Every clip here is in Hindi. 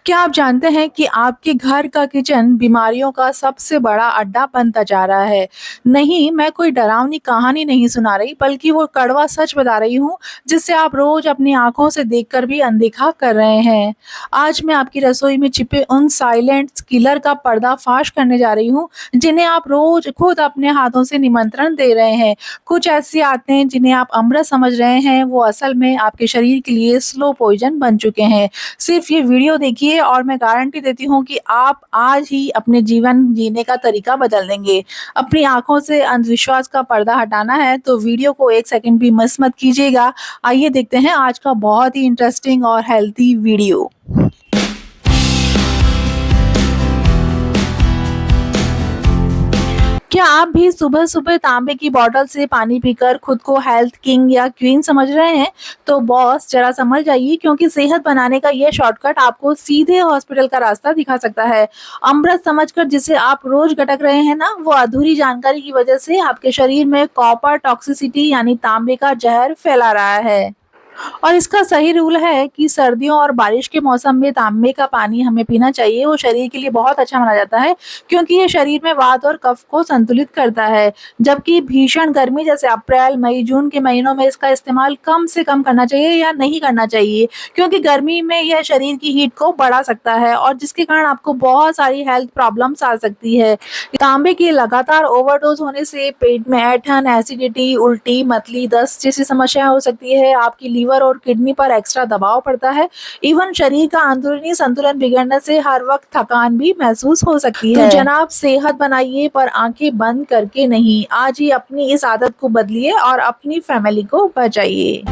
क्या आप जानते हैं कि आपके घर का किचन बीमारियों का सबसे बड़ा अड्डा बनता जा रहा है? नहीं, मैं कोई डरावनी कहानी नहीं सुना रही, बल्कि वो कड़वा सच बता रही हूँ, जिसे आप रोज़ अपनी आँखों से देखकर भी अनदेखा कर रहे हैं। आज मैं आपकी रसोई में छिपे उन साइलेंट किलर का पर्दाफ़ाश करने जा रही हूँ, जिन्हें आप रोज़ खुद अपने हाथों से निमंत्रण दे रहे हैं। कुछ ऐसी आदतें जिन्हें आप अमृत समझ रहे हैं, वो असल में आपके शरीर के लिए स्लो पॉइज़न बन चुके हैं। सिर्फ ये वीडियो देखिए और मैं गारंटी देती हूँ कि आप आज ही अपने जीवन जीने का तरीका बदल देंगे। अपनी आँखों से अंधविश्वास का पर्दा हटाना है तो वीडियो को 1 सेकंड भी मिस मत कीजिएगा। आइए देखते हैं आज का बहुत ही इंटरेस्टिंग और हेल्थी वीडियो। क्या आप भी सुबह-सुबह तांबे की बॉटल से पानी पीकर खुद को हेल्थ किंग या क्वीन समझ रहे हैं? तो बॉस ज़रा संभल जाइए, क्योंकि सेहत बनाने का ये शॉर्टकट आपको सीधे हॉस्पिटल का रास्ता दिखा सकता है। अमृत समझकर जिसे आप रोज़ गटक रहे हैं ना, वो अधूरी जानकारी की वजह से आपके शरीर में कॉपर टॉक्सिसिटी यानी तांबे का जहर फैला रहा है। और इसका सही रूल है कि सर्दियों और बारिश के मौसम में तांबे का पानी हमें पीना चाहिए। वो शरीर के लिए बहुत अच्छा माना जाता है, क्योंकि ये शरीर में वात और कफ को संतुलित करता है। जबकि भीषण गर्मी जैसे अप्रैल, मई, जून के महीनों में इसका इस्तेमाल कम से कम करना चाहिए या नहीं करना चाहिए, क्योंकि गर्मी में यह शरीर की हीट को बढ़ा सकता है और जिसके कारण आपको बहुत सारी हेल्थ प्रॉब्लम्स आ सकती है। तांबे की लगातार ओवरडोज होने से पेट में ऐंठन, एसिडिटी, उल्टी, मतली, दस्त जैसी समस्याएं हो सकती है। आपकी लीवर और किडनी पर एक्स्ट्रा दबाव पड़ता है। इवन शरीर का अंदरूनी संतुलन बिगड़ने से हर वक्त थकान भी महसूस हो सकती है। तो जनाब, सेहत बनाइए पर आंखें बंद करके नहीं। आज ही अपनी इस आदत को बदलिए और अपनी फैमिली को बचाइए।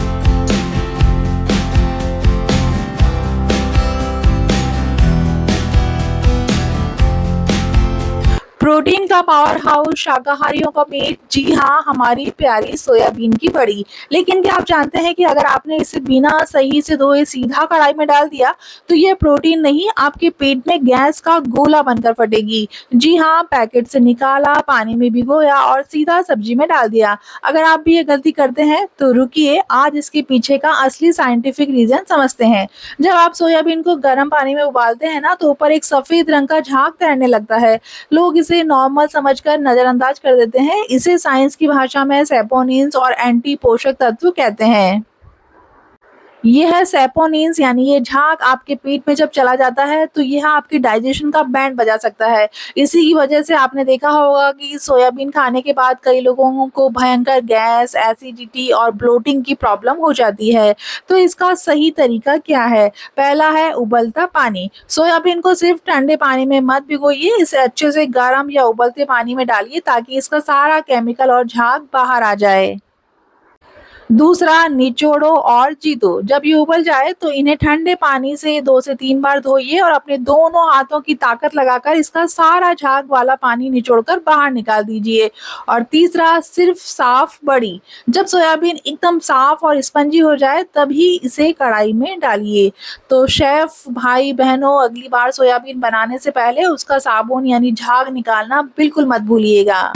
प्रोटीन का पावर हाउस, शाकाहारियों का मीट, जी हाँ, हमारी प्यारी सोयाबीन की बड़ी। लेकिन क्या आप जानते हैं कि अगर आपने इसे बिना सही से धोए सीधा कढ़ाई में डाल दिया, तो ये प्रोटीन नहीं, आपके पेट में गैस का गोला बनकर फटेगी। जी हाँ, पैकेट से निकाला, पानी में भिगोया और सीधा सब्जी में डाल दिया। अगर आप भी ये गलती करते हैं तो रुकिए, आज इसके पीछे का असली साइंटिफिक रीजन समझते हैं। जब आप सोयाबीन को गर्म पानी में उबालते हैं ना, तो ऊपर एक सफेद रंग का झाग तैरने लगता है। लोग इसे नॉर्मल समझकर नजरअंदाज कर देते हैं। इसे साइंस की भाषा में सैपोनिन्स और एंटी पोषक तत्व कहते हैं। ये है सैपोनिन्स, यानी ये झाग आपके पेट में जब चला जाता है तो यह आपकी डाइजेशन का बैंड बजा सकता है। इसी की वजह से आपने देखा होगा कि सोयाबीन खाने के बाद कई लोगों को भयंकर गैस, एसिडिटी और ब्लोटिंग की प्रॉब्लम हो जाती है। तो इसका सही तरीका क्या है? पहला है उबलता पानी। सोयाबीन को सिर्फ ठंडे पानी में मत भिगोइए, इसे अच्छे से गर्म या उबलते पानी में डालिए ताकि इसका सारा केमिकल और झाग बाहर आ जाए। दूसरा, निचोड़ो और जीतो। जब ये उबल जाए तो इन्हें ठंडे पानी से 2 से 3 बार धोइए और अपने दोनों हाथों की ताकत लगाकर इसका सारा झाग वाला पानी निचोड़कर बाहर निकाल दीजिए। और तीसरा, सिर्फ साफ बड़ी। जब सोयाबीन एकदम साफ और स्पंजी हो जाए तभी इसे कढ़ाई में डालिए। तो शेफ भाई बहनों, अगली बार सोयाबीन बनाने से पहले उसका साबुन यानी झाग निकालना बिल्कुल मत भूलिएगा।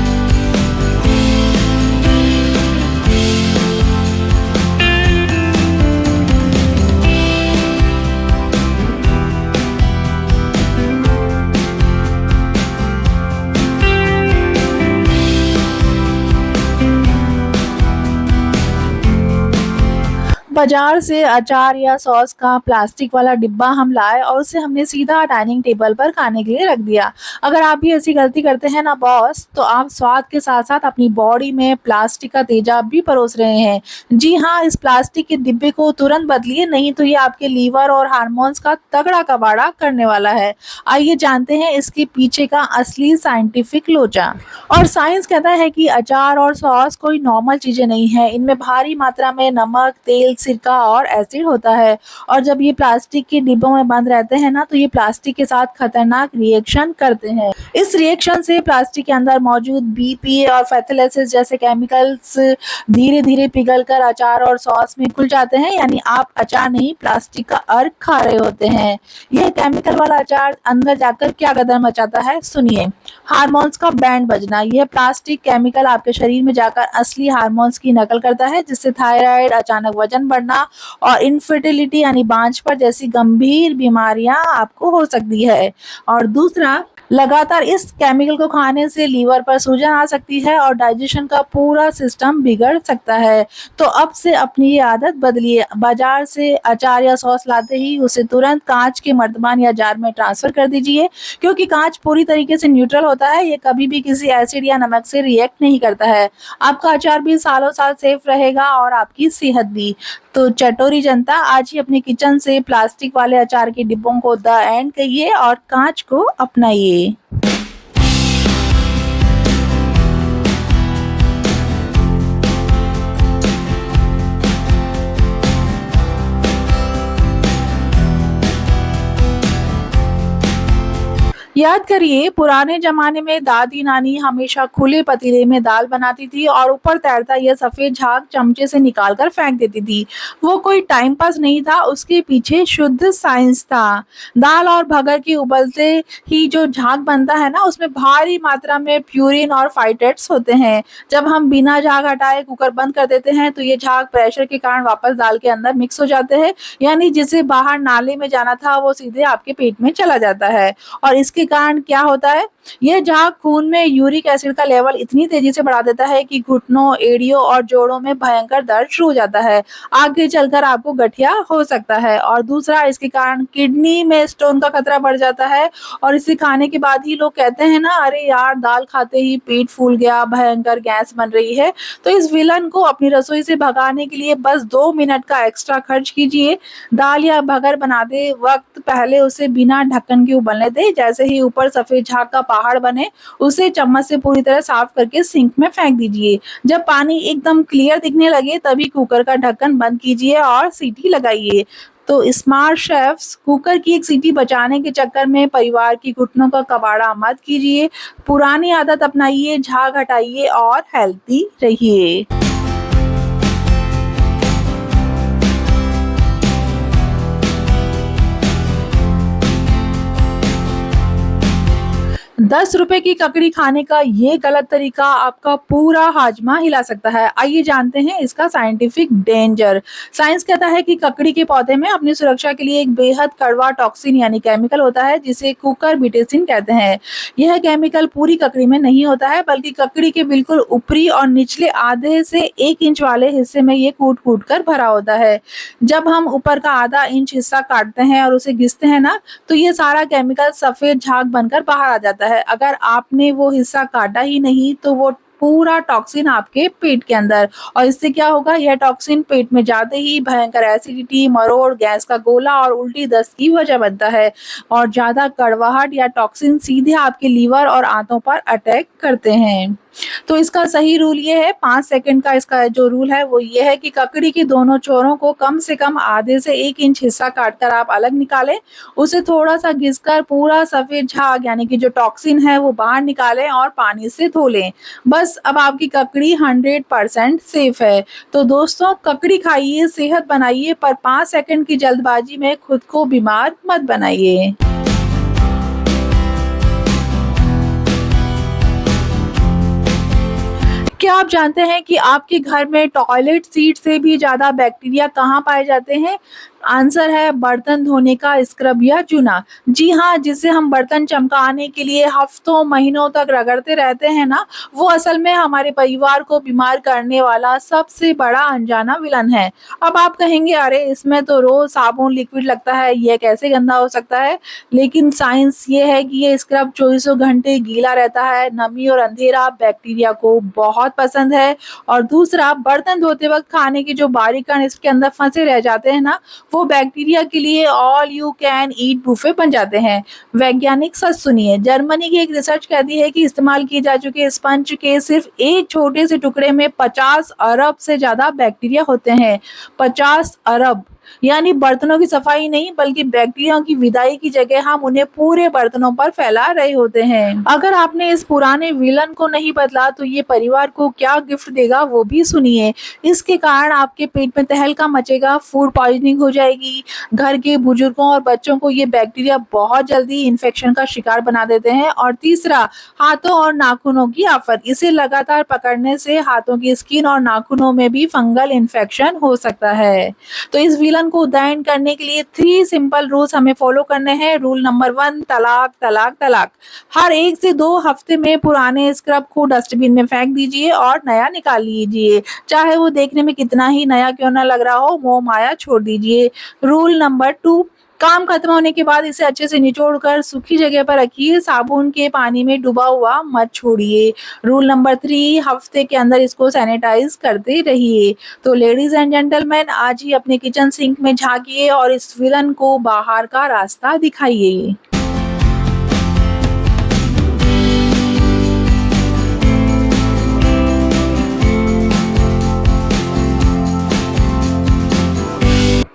बाजार से अचार या सॉस का प्लास्टिक वाला डिब्बा हम लाए और उसे हमने सीधा डाइनिंग टेबल पर खाने के लिए रख दिया। अगर आप भी ऐसी गलती करते हैं ना बॉस, तो आप स्वाद के साथ साथ अपनी बॉडी में प्लास्टिक का तेजाब भी परोस रहे हैं। जी हाँ, इस प्लास्टिक के डिब्बे को तुरंत बदलिए, नहीं तो ये आपके लीवर और हार्मोन्स का तगड़ा कबाड़ा करने वाला है। आइए जानते हैं इसके पीछे का असली साइंटिफिक लोचा। और साइंस कहता है कि अचार और सॉस कोई नॉर्मल चीजें नहीं है। इनमें भारी मात्रा में नमक, तेल, सिरका और एसिड होता है। और जब ये प्लास्टिक के डिब्बों में बंद रहते हैं ना, तो ये प्लास्टिक के साथ खतरनाक रिएक्शन करते हैं। इस रिएक्शन से प्लास्टिक के अंदर मौजूद बीपीए और फैथिलेसिस जैसे केमिकल्स धीरे धीरे पिघलकर अचार और सॉस में घुल जाते हैं, यानी आप अचार नहीं, प्लास्टिक का अर्क खा रहे होते हैं। यह केमिकल वाला अचार अंदर जाकर क्या गदर मचाता है, सुनिए। हार्मोन्स का बैंड बजना। यह प्लास्टिक केमिकल आपके शरीर में जाकर असली हार्मोन्स की नकल करता है, जिससे थायराइड, अचानक वजन बढ़ना, बढ़ना और इनफर्टिलिटी यानी बांझपन जैसी गंभीर बीमारियां आपको हो सकती है। और दूसरा, लगातार इस केमिकल को खाने से लीवर पर सूजन आ सकती है और डाइजेशन का पूरा सिस्टम बिगड़ सकता है। तो अब से अपनी ये आदत बदलिए। बाजार से अचार या सॉस लाते ही उसे तुरंत कांच के मर्तबान या जार में ट्रांसफर कर दीजिए, क्योंकि कांच पूरी तरीके से न्यूट्रल होता है। ये कभी भी किसी एसिड या नमक से रिएक्ट नहीं करता है। आपका अचार भी सालों साल सेफ रहेगा और आपकी सेहत भी। तो चटोरी जनता, आज ही अपने किचन से प्लास्टिक वाले अचार के डिब्बों को द एंड कहिए और कांच को अपनाइए। याद करिए, पुराने जमाने में दादी नानी हमेशा खुले पतीले में दाल बनाती थी और ऊपर तैरता यह सफेद झाग चमचे से निकालकर फेंक देती थी। वो कोई टाइम पास नहीं था, उसके पीछे शुद्ध साइंस था। दाल और भगर के उबलते ही जो झाग बनता है ना, उसमें भारी मात्रा में प्यूरिन और फाइटेट्स होते हैं। जब हम बिना झाग हटाए कुकर बंद कर देते हैं तो ये झाग प्रेशर के कारण वापस दाल के अंदर मिक्स हो जाते हैं, यानी जिसे बाहर नाले में जाना था वो सीधे आपके पेट में चला जाता है। और इसके कारण क्या होता है, यह झाग खून में यूरिक एसिड का लेवल इतनी तेजी से बढ़ा देता है कि घुटनों, एड़ियों और जोड़ों में भयंकर दर्द शुरू हो जाता है। आगे चलकर आपको गठिया हो सकता है। और दूसरा, इसके कारण किडनी में स्टोन का खतरा बढ़ जाता है। और इसे खाने के बाद ही लोग कहते हैं ना, अरे यार दाल खाते ही पेट फूल गया, भयंकर गैस बन रही है। तो इस विलन को अपनी रसोई से भगाने के लिए बस 2 मिनट का एक्स्ट्रा खर्च कीजिए। दाल या भगर बनाते वक्त पहले उसे बिना ढक्कन के उबलने दें। जैसे ही ऊपर सफेद झाग का पहाड़ बने, उसे चम्मच से पूरी तरह साफ करके सिंक में फेंक दीजिए। जब पानी एकदम क्लियर दिखने लगे तभी कुकर का ढक्कन बंद कीजिए और सीटी लगाइए। तो स्मार्ट शेफ्स, कुकर की एक सीटी बचाने के चक्कर में परिवार की घुटनों का कबाड़ा मत कीजिए। पुरानी आदत अपनाइए, झाग हटाइए और हेल्थी रहिए। 10 रुपए की ककड़ी खाने का ये गलत तरीका आपका पूरा हाजमा हिला सकता है। आइए जानते हैं इसका साइंटिफिक डेंजर। साइंस कहता है कि ककड़ी के पौधे में अपनी सुरक्षा के लिए एक बेहद कड़वा टॉक्सिन यानी केमिकल होता है, जिसे कुकुरबिटेसिन कहते हैं। यह केमिकल पूरी ककड़ी में नहीं होता है, बल्कि ककड़ी के बिल्कुल ऊपरी और निचले आधे से 1 इंच वाले हिस्से में ये कूट कूट कर भरा होता है। जब हम ऊपर का आधा इंच हिस्सा काटते हैं और उसे घिसते हैं ना, तो ये सारा केमिकल सफेद झाग बनकर बाहर आ जाता है। अगर आपने वो हिस्सा काटा ही नहीं तो वो पूरा टॉक्सिन आपके पेट के अंदर, और इससे क्या होगा, यह टॉक्सिन पेट में जाते ही भयंकर एसिडिटी, मरोड़, गैस का गोला और उल्टी दस्त की वजह बनता है। और ज्यादा कड़वाहट या टॉक्सिन सीधे आपके लीवर और आंतों पर अटैक करते हैं। तो इसका सही रूल ये है, 5 सेकंड का इसका जो रूल है वो ये है कि ककड़ी के दोनों छोरों को कम से कम आधे से 1 इंच हिस्सा काटकर आप अलग निकालें। उसे थोड़ा सा घिसकर पूरा सफेद झाग यानी कि जो टॉक्सिन है वो बाहर निकालें और पानी से धो लें। बस अब आपकी ककड़ी 100% सेफ है। तो दोस्तों, ककड़ी खाइए, सेहत बनाइए, पर 5 सेकंड की जल्दबाजी में खुद को बीमार मत बनाइए। क्या आप जानते हैं कि आपके घर में टॉयलेट सीट से भी ज्यादा बैक्टीरिया कहाँ पाए जाते हैं? आंसर है बर्तन धोने का स्क्रब या चूना। जी हाँ, जिसे हम बर्तन चमकाने के लिए हफ्तों महीनों तक रगड़ते रहते हैं ना, वो असल में हमारे परिवार को बीमार करने वाला सबसे बड़ा अनजाना विलन है। अब आप कहेंगे, अरे इसमें तो रोज साबुन लिक्विड लगता है, यह कैसे गंदा हो सकता है? लेकिन साइंस ये है कि ये स्क्रब चौबीसों घंटे गीला रहता है। नमी और अंधेरा बैक्टीरिया को बहुत पसंद है। और दूसरा, बर्तन धोते वक्त खाने के जो बारीक कण इसके अंदर फंसे रह जाते हैं ना, वो बैक्टीरिया के लिए all you can eat buffet बन जाते हैं। वैज्ञानिक सच सुनिए, जर्मनी की एक रिसर्च कहती है कि इस्तेमाल किए जा चुके स्पंज के सिर्फ एक छोटे से टुकड़े में 50 अरब से ज्यादा बैक्टीरिया होते हैं। 50 अरब। यानी बर्तनों की सफाई नहीं बल्कि बैक्टीरिया की विदाई की जगह हम उन्हें पूरे बर्तनों पर फैला रहे होते हैं। अगर आपने इस पुराने विलन को नहीं बदला तो ये परिवार को क्या गिफ्ट देगा वो भी सुनिए। इसके कारण आपके पेट में तहलका मचेगा, फूड पॉइजनिंग हो जाएगी। घर के बुजुर्गों और बच्चों को ये बैक्टीरिया बहुत जल्दी इन्फेक्शन का शिकार बना देते हैं। और तीसरा, हाथों और नाखूनों की आफत। इसे लगातार पकड़ने से हाथों की स्किन और नाखूनों में भी फंगल इन्फेक्शन हो सकता है। तो इस विलन को उदाहरण करने के लिए 3 सिंपल रूल्स हमें फॉलो करने हैं। रूल नंबर 1, तलाक तलाक तलाक। हर 1 से 2 हफ्ते में पुराने स्क्रब को डस्टबिन में फेंक दीजिए और नया निकाल लीजिए, चाहे वो देखने में कितना ही नया क्यों ना लग रहा हो। मोह माया छोड़ दीजिए। रूल नंबर 2, काम खत्म होने के बाद इसे अच्छे से निचोड़कर सूखी जगह पर रखिए, साबुन के पानी में डूबा हुआ मत छोड़िए। रूल नंबर 3, हफ्ते के अंदर इसको सैनिटाइज करते रहिए। तो लेडीज एंड जेंटलमैन, आज ही अपने किचन सिंक में झांकिए और इस विलन को बाहर का रास्ता दिखाइए।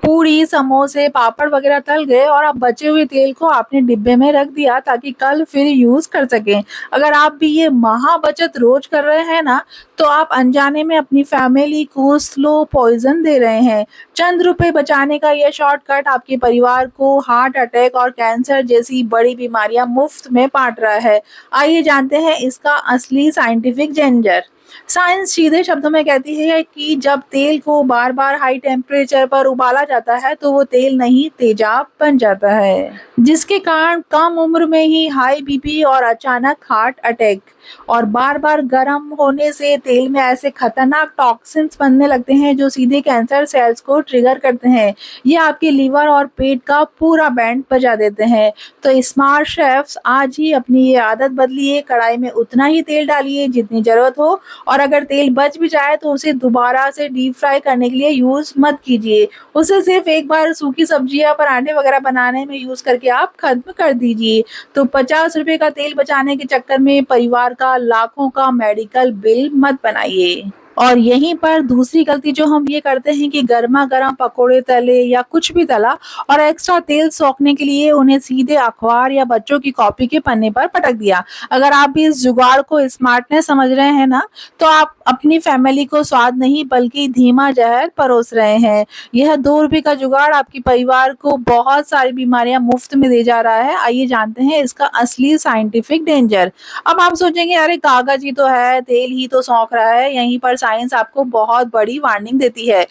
पूरी, समोसे, पापड़ वगैरह तल गए और अब बचे हुए तेल को आपने डिब्बे में रख दिया ताकि कल फिर यूज कर सकें। अगर आप भी ये महा बचत रोज कर रहे हैं ना, तो आप अनजाने में अपनी फैमिली को स्लो पॉइजन दे रहे हैं। चंद रुपए बचाने का यह शॉर्टकट आपके परिवार को हार्ट अटैक और कैंसर जैसी बड़ी बीमारियां मुफ्त में बांट रहा है। आइए जानते हैं इसका असली साइंटिफिक जेंजर। साइंस सीधे शब्दों में कहती है कि जब तेल को बार बार हाई टेम्परेचर पर उबाला जाता है तो वो तेल नहीं तेजाब बन जाता है, जिसके कारण कम उम्र में ही हाई बीपी और अचानक हार्ट अटैक। और बार बार गर्म होने से तेल में ऐसे खतरनाक टॉक्सिन्स बनने लगते हैं जो सीधे कैंसर सेल्स को ट्रिगर करते हैं। ये आपके लीवर और पेट का पूरा बैंड बजा देते हैं। तो स्मार्ट शेफ्स, आज ही अपनी ये आदत बदलिए। कढ़ाई में उतना ही तेल डालिए जितनी जरूरत हो, और अगर तेल बच भी जाए तो उसे दोबारा से डीप फ्राई करने के लिए यूज मत कीजिए। उसे सिर्फ एक बार सूखी सब्जियां, पराठे वगैरह बनाने में यूज करके आप खत्म कर दीजिए। तो 50 रुपए का तेल बचाने के चक्कर में परिवार का लाखों का मेडिकल बिल मत बनाइए। और यहीं पर दूसरी गलती जो हम ये करते हैं कि गर्मा गर्म पकोड़े तले या कुछ भी तला और एक्स्ट्रा तेल सोखने के लिए उन्हें सीधे अखबार या बच्चों की कॉपी के पन्ने पर पटक दिया। अगर आप भी इस जुगाड़ को स्मार्टनेस समझ रहे हैं ना, तो आप अपनी फैमिली को स्वाद नहीं बल्कि धीमा जहर परोस रहे हैं। यह 2 रुपए का जुगाड़ आपकी परिवार को बहुत सारी बीमारियां मुफ्त में दे जा रहा है। आइए जानते हैं इसका असली साइंटिफिक डेंजर। अब आप सोचेंगे अरे कागज ही तो है, तेल ही तो सौंख रहा है। यहीं पर साइंस आपको बहुत बड़ी वार्निंग देती है।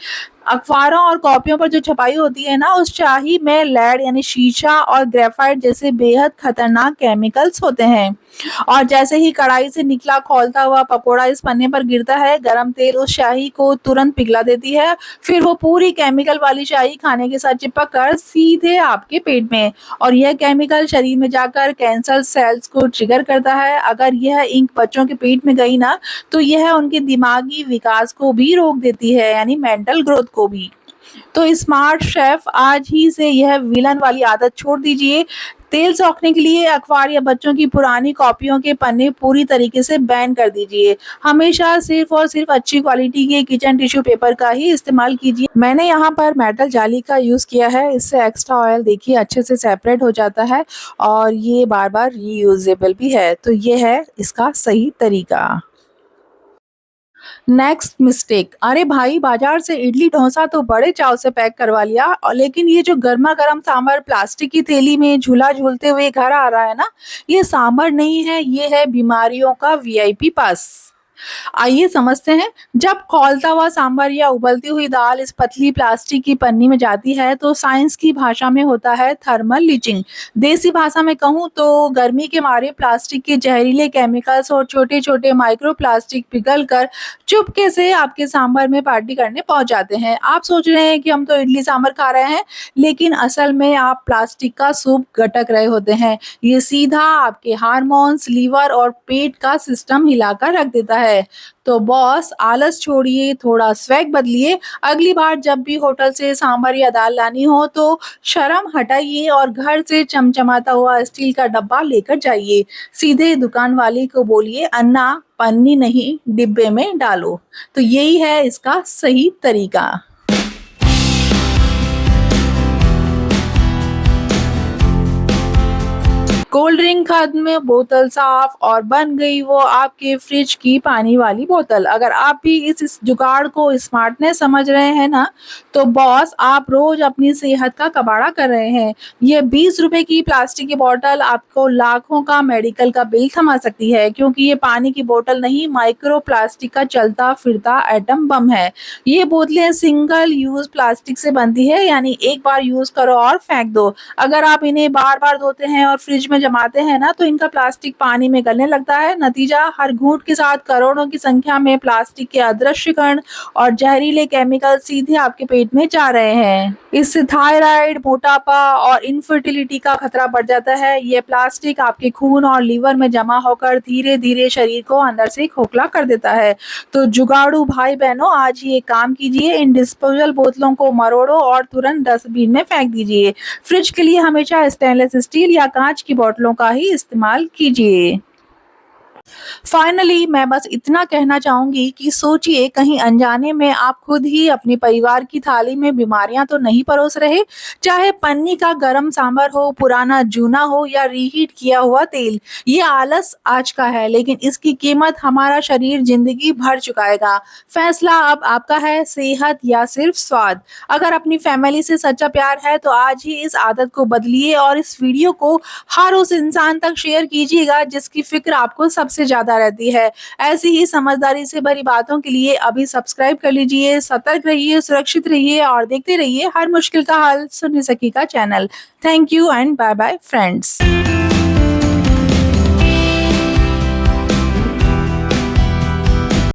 अखबारों और कॉपियों पर जो छपाई होती है ना, उस स्याही में लेड यानी शीशा और ग्रेफाइट जैसे बेहद खतरनाक केमिकल्स होते हैं। और जैसे ही कढ़ाई से निकला खौलता हुआ पकोड़ा इस पन्ने पर गिरता है, गरम तेल उस स्याही को तुरंत पिघला देती है। फिर वो पूरी केमिकल वाली स्याही खाने के साथ चिपक कर सीधे आपके पेट में, और यह केमिकल शरीर में जाकर कैंसर सेल्स को ट्रिगर करता है। अगर यह इंक बच्चों के पेट में गई ना, तो यह उनके दिमागी विकास को भी रोक देती है, यानी मेंटल ग्रोथ को भी। तो स्मार्ट शेफ, आज ही से यह विलन वाली आदत छोड़ दीजिए। तेल सोखने के लिए अखबार या बच्चों की पुरानी कॉपियों के पन्ने पूरी तरीके से बैन कर दीजिए। हमेशा सिर्फ और सिर्फ अच्छी क्वालिटी के किचन टिश्यू पेपर का ही इस्तेमाल कीजिए। मैंने यहाँ पर मेटल जाली का यूज किया है, इससे एक्स्ट्रा ऑयल देखिए अच्छे से सेपरेट हो जाता है और ये बार बार रीयूजेबल भी है। तो ये है इसका सही तरीका। नेक्स्ट मिस्टेक, अरे भाई बाजार से इडली डोसा तो बड़े चाव से पैक करवा लिया, और लेकिन ये जो गर्मा गर्म सांभर प्लास्टिक की थैली में झूला झूलते हुए घर आ रहा है ना, ये सांभर नहीं है, ये है बीमारियों का वीआईपी पास। आइए समझते हैं। जब खौलता हुआ सांभर या उबलती हुई दाल इस पतली प्लास्टिक की पन्नी में जाती है तो साइंस की भाषा में होता है थर्मल लीचिंग। देसी भाषा में कहूँ तो गर्मी के मारे प्लास्टिक के जहरीले केमिकल्स और छोटे छोटे माइक्रो प्लास्टिक पिघल कर चुपके से आपके सांभर में पार्टी करने पहुंच जाते हैं। आप सोच रहे हैं कि हम तो इडली सांभर खा रहे हैं, लेकिन असल में आप प्लास्टिक का सूप गटक रहे होते हैं। ये सीधा आपके हार्मोन्स, लीवर और पेट का सिस्टम हिलाकर रख देता है। तो बॉस, आलस छोड़िए, थोड़ा स्वैग बदलिए। अगली बार जब भी होटल से सांभर या दाल लानी हो तो शर्म हटाइए और घर से चमचमाता हुआ स्टील का डब्बा लेकर जाइए। सीधे दुकान वाले को बोलिए, अन्ना पन्नी नहीं डिब्बे में डालो। तो यही है इसका सही तरीका। कोल्ड ड्रिंक खत्म, बोतल साफ और बन गई वो आपके फ्रिज की पानी वाली बोतल। अगर आप भी इस जुगाड़ को स्मार्टनेस समझ रहे हैं ना, तो बॉस आप रोज अपनी सेहत का कबाड़ा कर रहे हैं। ये 20 रुपए की प्लास्टिक की बोतल आपको लाखों का मेडिकल का बिल थमा सकती है, क्योंकि ये पानी की बोतल नहीं, माइक्रो प्लास्टिक का चलता फिरता एटम बम है। ये बोतलें सिंगल यूज प्लास्टिक से बनती है, यानी एक बार यूज करो और फेंक दो। अगर आप इन्हें बार बार धोते हैं और फ्रिज में जमाते हैं ना, तो इनका प्लास्टिक पानी में गलने लगता है। नतीजा, हर घूंट के साथ करोड़ों की संख्या में प्लास्टिक के अदृश्य कण और जहरीले केमिकल सीधे आपके पेट में जा रहे हैं। इससे थायराइड, मोटापा और इनफर्टिलिटी का खतरा बढ़ जाता है। ये प्लास्टिक आपके खून और लीवर में जमा होकर धीरे धीरे शरीर को अंदर से खोखला कर देता है। तो जुगाड़ू भाई बहनों, आज ही एक काम कीजिए, इन डिस्पोजल बोतलों को मरोड़ो और तुरंत डस्टबिन में फेंक दीजिए। फ्रिज के लिए हमेशा स्टेनलेस स्टील या कांच की बोतलों का ही इस्तेमाल कीजिए। फाइनली मैं बस इतना कहना चाहूंगी कि सोचिए, कहीं अनजाने में आप खुद ही अपने परिवार की थाली में बीमारियां तो नहीं परोस रहे। चाहे पन्नी का गरम सांभर हो, पुराना जूना हो या रीहीट किया हुआ तेल, ये आलस आज का है, लेकिन इसकी कीमत हमारा शरीर जिंदगी भर चुकाएगा। फैसला अब आपका है, सेहत या सिर्फ स्वाद। अगर अपनी फैमिली से सच्चा प्यार है तो आज ही इस आदत को बदलिए और इस वीडियो को हर उस इंसान तक शेयर कीजिएगा जिसकी फिक्र आपको सबसे ज्यादा रहती है। ऐसी ही समझदारी से भरी बातों के लिए अभी सब्सक्राइब कर लीजिए। सतर्क रहिए, सुरक्षित रहिए और देखते रहिए हर मुश्किल का हल सुन सकी का channel. Thank you and bye bye friends.